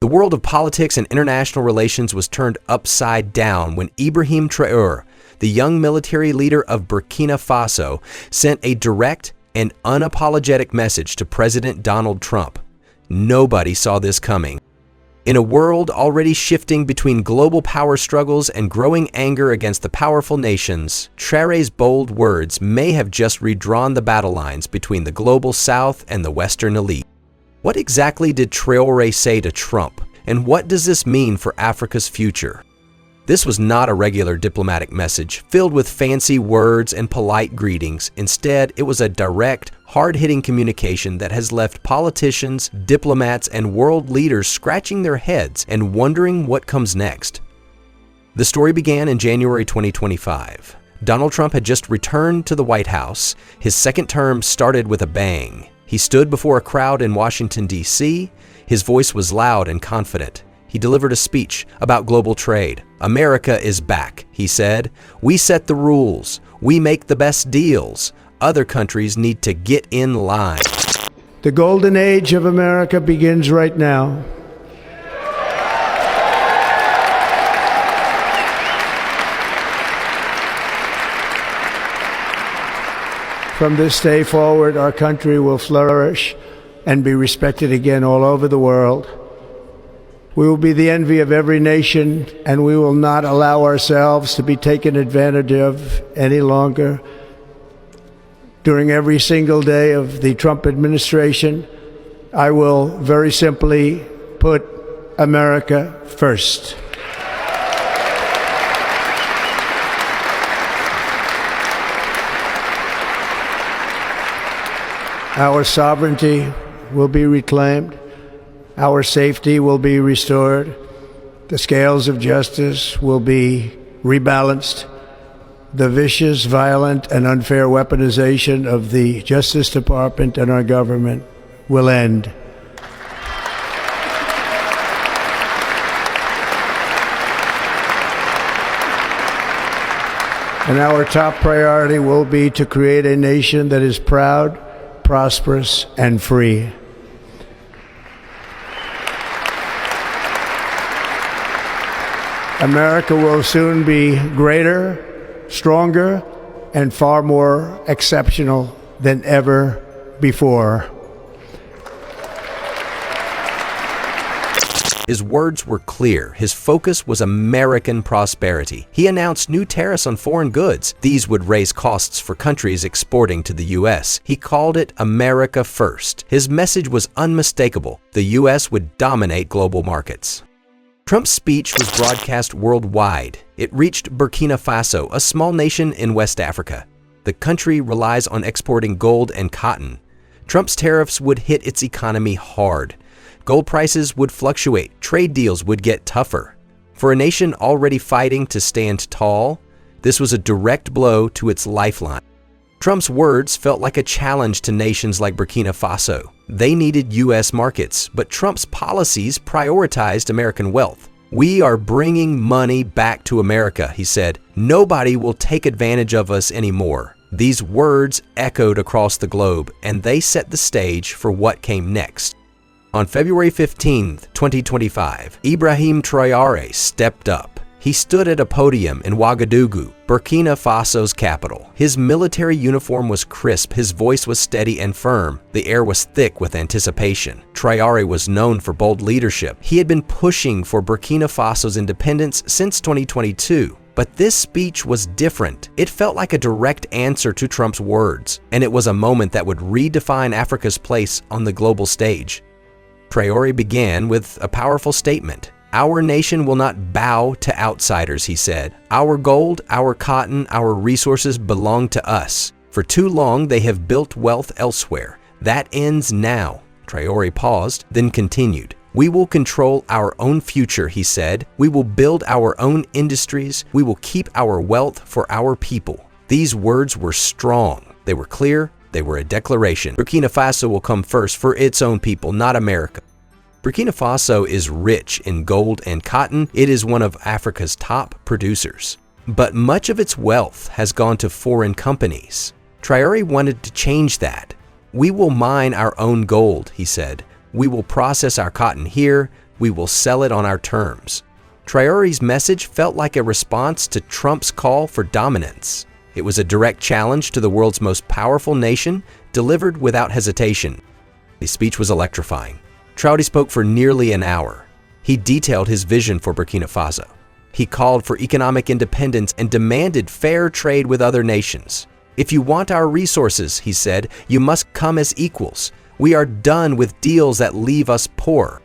The world of politics and international relations was turned upside down when Ibrahim Traoré, the young military leader of Burkina Faso, sent a direct and unapologetic message to President Donald Trump. Nobody saw this coming. In a world already shifting between global power struggles and growing anger against the powerful nations, Traoré's bold words may have just redrawn the battle lines between the global South and the Western elite. What exactly did Traoré say to Trump, and what does this mean for Africa's future? This was not a regular diplomatic message filled with fancy words and polite greetings. Instead, it was a direct, hard-hitting communication that has left politicians, diplomats, and world leaders scratching their heads and wondering what comes next. The story began in January 2025. Donald Trump had just returned to the White House. His second term started with a bang. He stood before a crowd in Washington, D.C. His voice was loud and confident. He delivered a speech about global trade. "America is back," he said. "We set the rules. We make the best deals. Other countries need to get in line." The golden age of America begins right now. From this day forward, our country will flourish and be respected again all over the world. We will be the envy of every nation, and we will not allow ourselves to be taken advantage of any longer. During every single day of the Trump administration, I will very simply put America first. Our sovereignty will be reclaimed. Our safety will be restored. The scales of justice will be rebalanced. The vicious, violent, and unfair weaponization of the Justice Department and our government will end. And our top priority will be to create a nation that is proud, prosperous, and free. America will soon be greater, stronger, and far more exceptional than ever before. His words were clear. His focus was American prosperity. He announced new tariffs on foreign goods. These would raise costs for countries exporting to the U.S. He called it America First. His message was unmistakable. The U.S. would dominate global markets. Trump's speech was broadcast worldwide. It reached Burkina Faso, a small nation in West Africa. The country relies on exporting gold and cotton. Trump's tariffs would hit its economy hard. Gold prices would fluctuate. Trade deals would get tougher. For a nation already fighting to stand tall, this was a direct blow to its lifeline. Trump's words felt like a challenge to nations like Burkina Faso. They needed U.S. markets, but Trump's policies prioritized American wealth. "We are bringing money back to America," he said. "Nobody will take advantage of us anymore." These words echoed across the globe, and they set the stage for what came next. On February 15, 2025, Ibrahim Traoré stepped up. He stood at a podium in Ouagadougou, Burkina Faso's capital. His military uniform was crisp, his voice was steady and firm. The air was thick with anticipation. Traoré was known for bold leadership. He had been pushing for Burkina Faso's independence since 2022. But this speech was different. It felt like a direct answer to Trump's words, and it was a moment that would redefine Africa's place on the global stage. Traoré began with a powerful statement. "Our nation will not bow to outsiders," he said. "Our gold, our cotton, our resources belong to us. For too long, they have built wealth elsewhere. That ends now." Traoré paused, then continued. "We will control our own future," he said. "We will build our own industries. We will keep our wealth for our people." These words were strong. They were clear. They were a declaration. Burkina Faso will come first for its own people, not America. Burkina Faso is rich in gold and cotton. It is one of Africa's top producers. But much of its wealth has gone to foreign companies. Traoré wanted to change that. "We will mine our own gold," he said. "We will process our cotton here, we will sell it on our terms. Traore's message felt like a response to Trump's call for dominance. It was a direct challenge to the world's most powerful nation, delivered without hesitation. His speech was electrifying. Traore spoke for nearly an hour. He detailed his vision for Burkina Faso. He called for economic independence and demanded fair trade with other nations. "If you want our resources," he said, "you must come as equals. We are done with deals that leave us poor."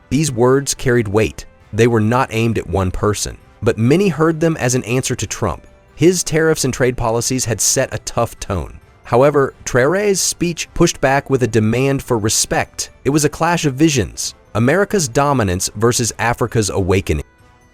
These words carried weight. They were not aimed at one person, but many heard them as an answer to Trump. His tariffs and trade policies had set a tough tone. However, Traore's speech pushed back with a demand for respect. It was a clash of visions, America's dominance versus Africa's awakening.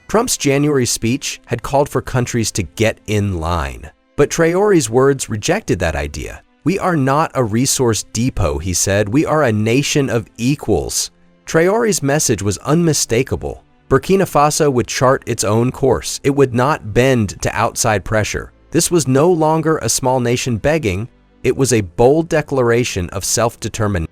Trump's January speech had called for countries to get in line, but Traore's words rejected that idea. "We are not a resource depot," he said. "We are a nation of equals." Traore's message was unmistakable. Burkina Faso would chart its own course. It would not bend to outside pressure. This was no longer a small nation begging. It was a bold declaration of self-determination.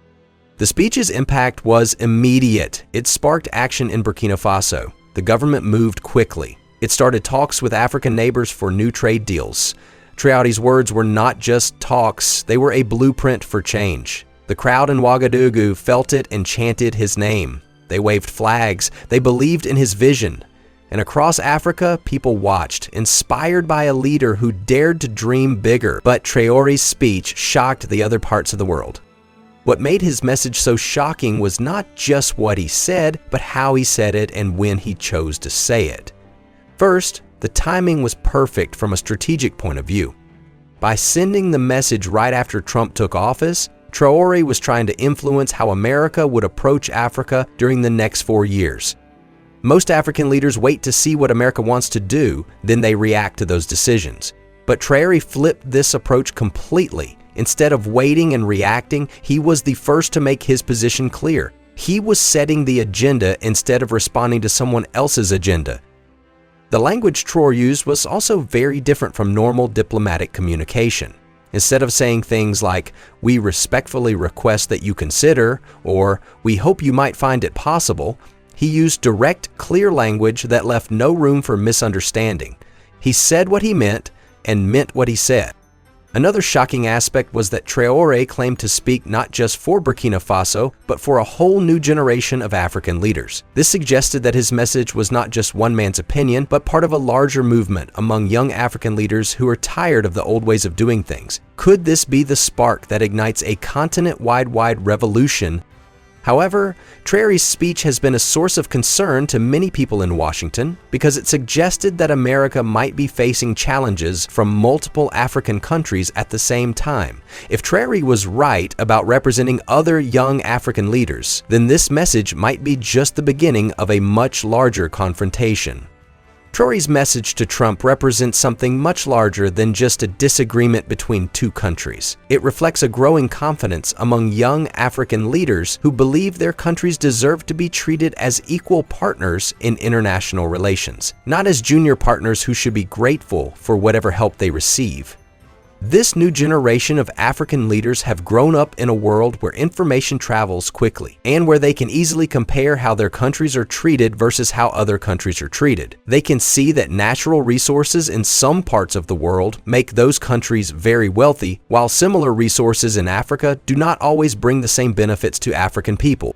The speech's impact was immediate. It sparked action in Burkina Faso. The government moved quickly. It started talks with African neighbors for new trade deals. Traore's words were not just talks, they were a blueprint for change. The crowd in Ouagadougou felt it and chanted his name. They waved flags, they believed in his vision. And across Africa, people watched, inspired by a leader who dared to dream bigger. But Traore's speech shocked the other parts of the world. What made his message so shocking was not just what he said, but how he said it and when he chose to say it. First, the timing was perfect from a strategic point of view. By sending the message right after Trump took office, Traore was trying to influence how America would approach Africa during the next 4 years. Most African leaders wait to see what America wants to do, then they react to those decisions. But Traore flipped this approach completely. Instead of waiting and reacting, he was the first to make his position clear. He was setting the agenda instead of responding to someone else's agenda. The language Traore used was also very different from normal diplomatic communication. Instead of saying things like, "We respectfully request that you consider," or "We hope you might find it possible," he used direct, clear language that left no room for misunderstanding. He said what he meant and meant what he said. Another shocking aspect was that Traore claimed to speak not just for Burkina Faso, but for a whole new generation of African leaders. This suggested that his message was not just one man's opinion, but part of a larger movement among young African leaders who are tired of the old ways of doing things. Could this be the spark that ignites a continent-wide revolution? However, Traore's speech has been a source of concern to many people in Washington because it suggested that America might be facing challenges from multiple African countries at the same time. If Traore was right about representing other young African leaders, then this message might be just the beginning of a much larger confrontation. Traore's message to Trump represents something much larger than just a disagreement between two countries. It reflects a growing confidence among young African leaders who believe their countries deserve to be treated as equal partners in international relations, not as junior partners who should be grateful for whatever help they receive. This new generation of African leaders have grown up in a world where information travels quickly and where they can easily compare how their countries are treated versus how other countries are treated. They can see that natural resources in some parts of the world make those countries very wealthy, while similar resources in Africa do not always bring the same benefits to African people.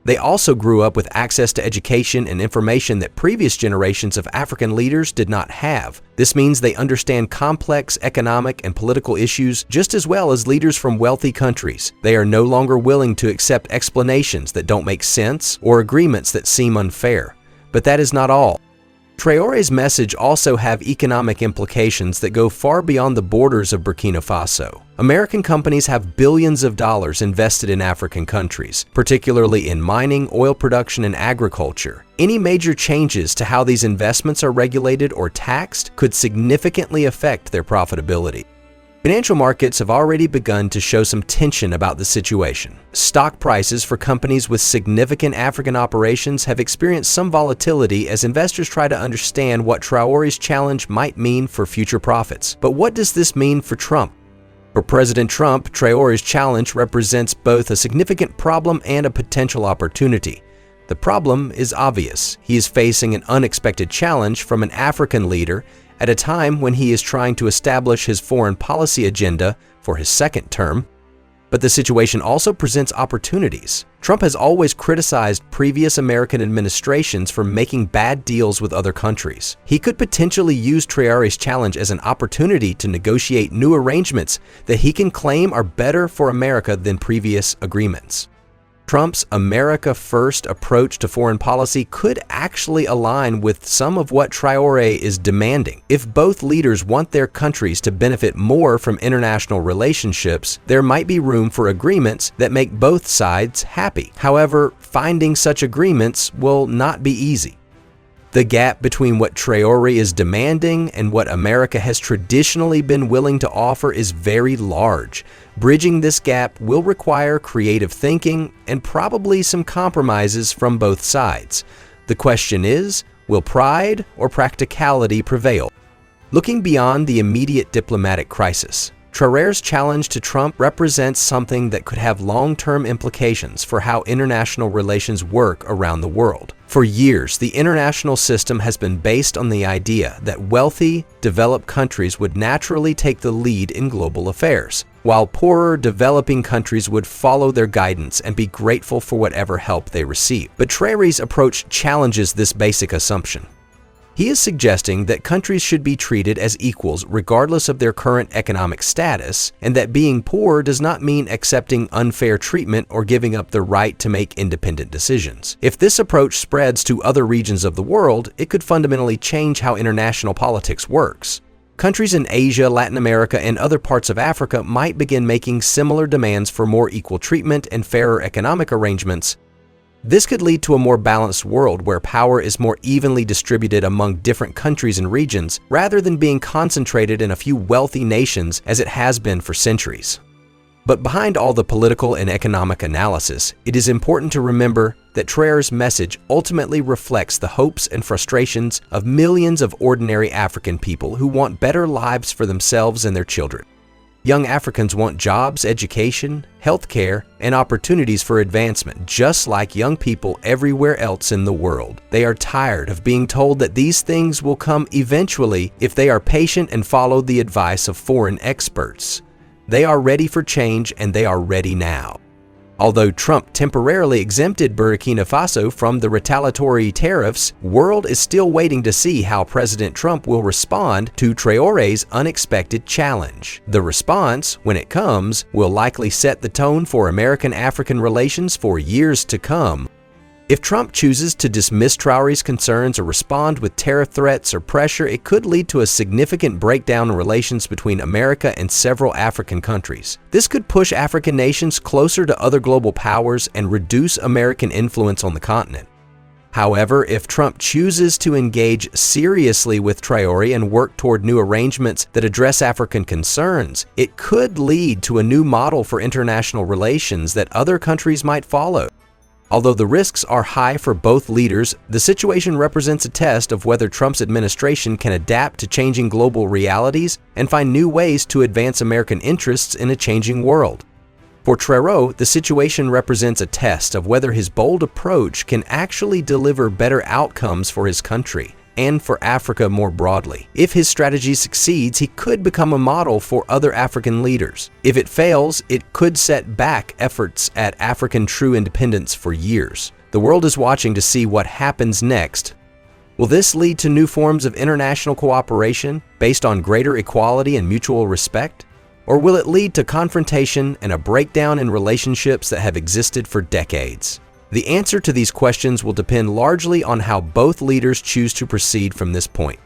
They also grew up with access to education and information that previous generations of African leaders did not have. This means they understand complex economic and political issues just as well as leaders from wealthy countries. They are no longer willing to accept explanations that don't make sense or agreements that seem unfair. But that is not all. Traore's message also have economic implications that go far beyond the borders of Burkina Faso. American companies have billions of dollars invested in African countries, particularly in mining, oil production, and agriculture. Any major changes to how these investments are regulated or taxed could significantly affect their profitability. Financial markets have already begun to show some tension about the situation. Stock prices for companies with significant African operations have experienced some volatility as investors try to understand what Traore's challenge might mean for future profits. But what does this mean for Trump? For President Trump, Traore's challenge represents both a significant problem and a potential opportunity. The problem is obvious. He is facing an unexpected challenge from an African leader at a time when he is trying to establish his foreign policy agenda for his second term. But the situation also presents opportunities. Trump has always criticized previous American administrations for making bad deals with other countries. He could potentially use Traore's challenge as an opportunity to negotiate new arrangements that he can claim are better for America than previous agreements. Trump's America First approach to foreign policy could actually align with some of what Traore is demanding. If both leaders want their countries to benefit more from international relationships, there might be room for agreements that make both sides happy. However, finding such agreements will not be easy. The gap between what Traore is demanding and what America has traditionally been willing to offer is very large. Bridging this gap will require creative thinking and probably some compromises from both sides. The question is, will pride or practicality prevail? Looking beyond the immediate diplomatic crisis, Traore's challenge to Trump represents something that could have long-term implications for how international relations work around the world. For years, the international system has been based on the idea that wealthy, developed countries would naturally take the lead in global affairs, while poorer, developing countries would follow their guidance and be grateful for whatever help they receive. But Traore's approach challenges this basic assumption. He is suggesting that countries should be treated as equals regardless of their current economic status, and that being poor does not mean accepting unfair treatment or giving up the right to make independent decisions. If this approach spreads to other regions of the world, it could fundamentally change how international politics works. Countries in Asia, Latin America, and other parts of Africa might begin making similar demands for more equal treatment and fairer economic arrangements. This could lead to a more balanced world where power is more evenly distributed among different countries and regions, rather than being concentrated in a few wealthy nations as it has been for centuries. But behind all the political and economic analysis, it is important to remember that Traore's message ultimately reflects the hopes and frustrations of millions of ordinary African people who want better lives for themselves and their children. Young Africans want jobs, education, healthcare, and opportunities for advancement, just like young people everywhere else in the world. They are tired of being told that these things will come eventually if they are patient and follow the advice of foreign experts. They are ready for change, and they are ready now. Although Trump temporarily exempted Burkina Faso from the retaliatory tariffs, the world is still waiting to see how President Trump will respond to Traore's unexpected challenge. The response, when it comes, will likely set the tone for American-African relations for years to come. If Trump chooses to dismiss Traore's concerns or respond with tariff threats or pressure, it could lead to a significant breakdown in relations between America and several African countries. This could push African nations closer to other global powers and reduce American influence on the continent. However, if Trump chooses to engage seriously with Traore and work toward new arrangements that address African concerns, it could lead to a new model for international relations that other countries might follow. Although the risks are high for both leaders, the situation represents a test of whether Trump's administration can adapt to changing global realities and find new ways to advance American interests in a changing world. For Traore, the situation represents a test of whether his bold approach can actually deliver better outcomes for his country and for Africa more broadly. If his strategy succeeds, he could become a model for other African leaders. If it fails, it could set back efforts at African true independence for years. The world is watching to see what happens next. Will this lead to new forms of international cooperation based on greater equality and mutual respect? Or will it lead to confrontation and a breakdown in relationships that have existed for decades? The answer to these questions will depend largely on how both leaders choose to proceed from this point.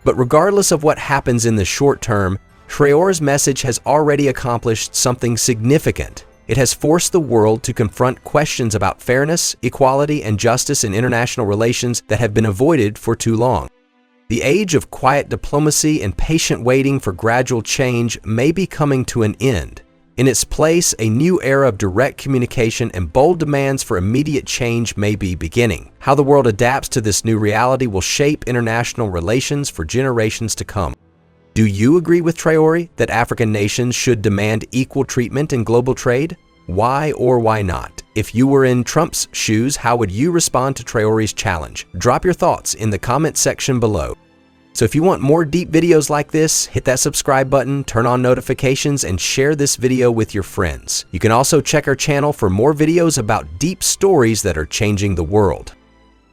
But regardless of what happens in the short term, Traore's message has already accomplished something significant. It has forced the world to confront questions about fairness, equality, and justice in international relations that have been avoided for too long. The age of quiet diplomacy and patient waiting for gradual change may be coming to an end. In its place, a new era of direct communication and bold demands for immediate change may be beginning. How the world adapts to this new reality will shape international relations for generations to come. Do you agree with Traore that African nations should demand equal treatment in global trade? Why or why not? If you were in Trump's shoes, how would you respond to Traore's challenge? Drop your thoughts in the comment section below. So if you want more deep videos like this, hit that subscribe button, turn on notifications, and share this video with your friends. You can also check our channel for more videos about deep stories that are changing the world.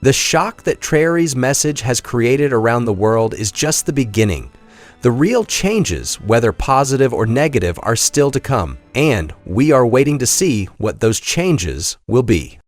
The shock that Traore's message has created around the world is just the beginning. The real changes, whether positive or negative, are still to come, and we are waiting to see what those changes will be.